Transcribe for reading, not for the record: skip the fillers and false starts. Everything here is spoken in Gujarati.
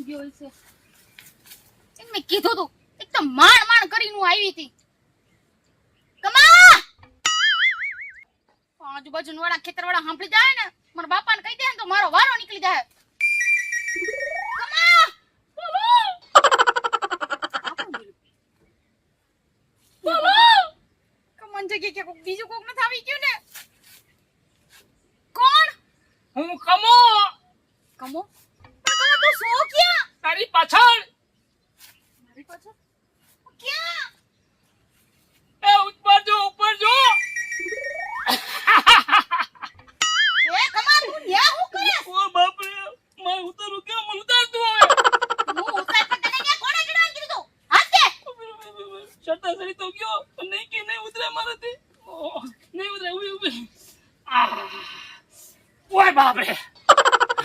ગયો છે. મેં કીધું તું એક તો માણ કરીને હું આવી હતી. કમા આજુબાજુ વાળા ખેતર વાળા સાંભળી જાય ને મારા બાપાને કહી દે ને તો મારો વારો નીકળી જાય. કમા જગ્યાએ કે બીજું કોક નથી આવી ગયું ને. કોણ? હું કમો. કમો પણ તું સો ક્યાં? તારી પાછળ. મારી પાછળ ક્યાં? એ ઉપર જો એ કમા તું ન્યા હું કરે? ઓ બાપ રે मैं ઉતારું કે મને ઉતાર તું હવે. હું ઉતાર પર તને ન્યા કોણે ચડાવી કીધું તું? હાથ દે. શટા સરી તો ગયો પણ નહીં કે નહીં ઉતરે મારાથી. નહીં ઉતરે ઉભી. ઓય બાપ રે